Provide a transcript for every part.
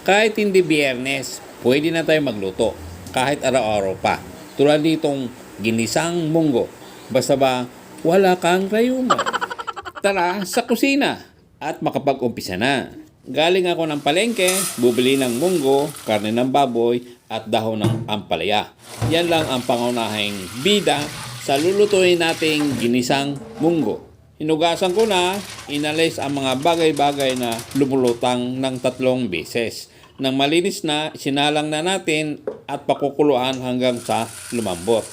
Kahit hindi biyernes, pwede na tayo magluto. Kahit araw-araw pa. Tulad nitong ginisang munggo. Basta ba wala kang rayuma. Tara sa kusina at makapag-umpisa na. Galing ako ng palengke, bubili ng munggo, karne ng baboy at dahon ng ampalaya. Yan lang ang pangunahing bida sa lulutuin nating ginisang munggo. Hinugasan ko na, inalis ang mga bagay-bagay na lumulutang ng 3 beses. Nang malinis na, sinalang na natin at pakukuluan hanggang sa lumambot.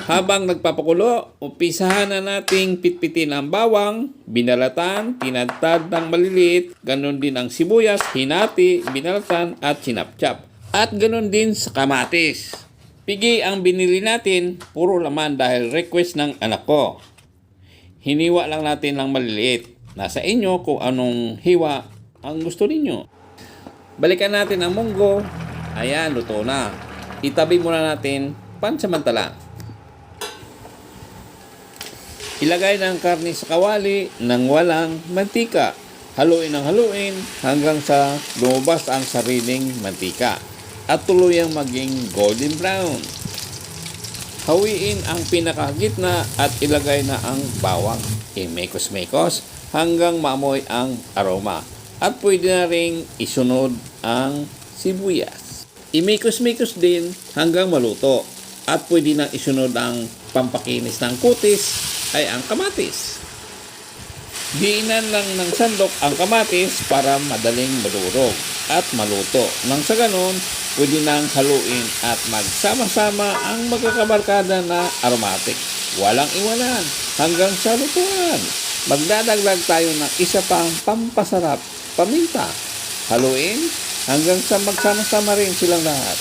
Habang nagpapakulo, umpisahan na nating pitpitin ang bawang, binalatan, tinadtad ng maliliit, ganun din ang sibuyas, hinati, binalatan at sinapchap. At ganun din sa kamatis. Pigi ang binili natin, puro laman dahil request ng anak ko. Hiniwa lang natin ng maliliit. Nasa inyo kung anong hiwa ang gusto ninyo. Balikan natin ang munggo. Ayan, luto na. Itabi muna natin pansamantala. Ilagay ng karne sa kawali nang walang mantika. Haluin ng haluin hanggang sa lumabas ang sariling mantika. At tuluyang maging golden brown. Hawiin ang pinakagitna at ilagay na ang bawang. Imekos-mekos hanggang maamoy ang aroma. At pwede na ring isunod ang sibuyas. Imekos-mekos din hanggang maluto. At pwede na isunod ang pampakinis ng kutis ay ang kamatis. Diinan lang ng sandok ang kamatis para madaling madurog at maluto. Nang sa ganon, pwede nang haluin at magsama-sama ang magkakabarkada na aromatic. Walang iwanan hanggang sa lutuan. Magdadagdag tayo ng isa pang pampasarap, paminta. Haluin hanggang sa magsama-sama rin silang lahat.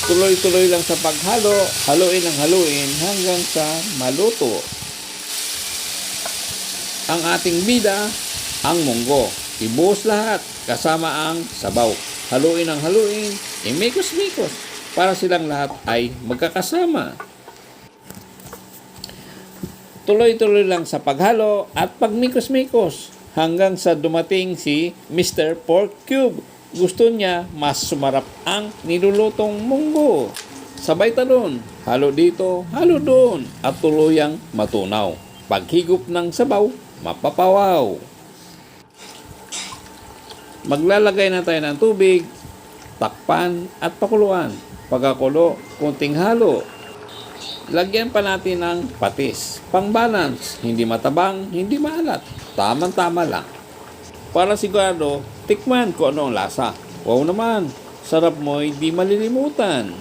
Tuloy-tuloy lang sa paghalo, haluin ang haluin hanggang sa maluto. Ang ating bida, ang munggo. Ibuhos lahat kasama ang sabaw. Haluin ang haluin, imikos-mikos para silang lahat ay magkakasama. Tuloy-tuloy lang sa paghalo at pagmikos-mikos hanggang sa dumating si Mr. Pork Cube. Gusto niya mas sumarap ang nilulutong munggo. Sabay talon, halo dito, halo doon at tuluyang matunaw. Paghigop ng sabaw, mapapawaw. Maglalagay na tayo ng tubig, takpan at pakuluan. Pagkakulo, kunting halo. Lagyan pa natin ng patis. Pang-balance, hindi matabang, hindi maalat. Tamang-tama lang. Para sigurado, tikman ko ano ang lasa. Wow naman, sarap mo hindi malilimutan.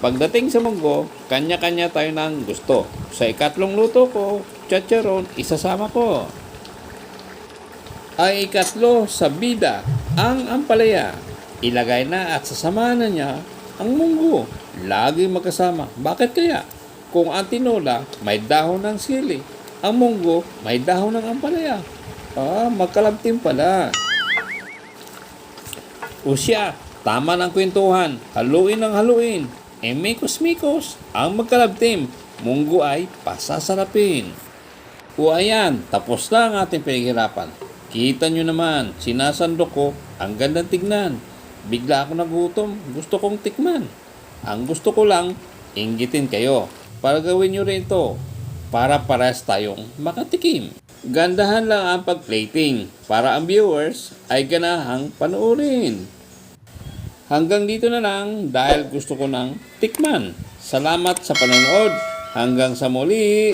Pagdating sa munggo, kanya-kanya tayo ng gusto. Sa ikatlong luto ko, chacharon, isasama ko. Ay ikatlo sa bida, ang ampalaya. Ilagay na at sasamahan na niya ang munggo. Lagi magkasama. Bakit kaya? Kung ang tinola may dahon ng sili, ang munggo may dahon ng ampalaya. Magkalabtim pala. O siya, tama ng kwentuhan. Haluin ng haluin. Mikos-mikos ang magkalabtim. Munggo ay pasasarapin. O ayan, tapos na ang ating pinaghirapan. Kita nyo naman, sinasandok ko, ang gandang tignan. Bigla ako nagutom, gusto kong tikman. Ang gusto ko lang, inggitin kayo. Para gawin nyo rin ito, para parehas tayong makatikim. Gandahan lang ang pag-plating, para ang viewers ay ganahang panoorin. Hanggang dito na lang dahil gusto ko ng tikman. Salamat sa panonood. Hanggang sa muli.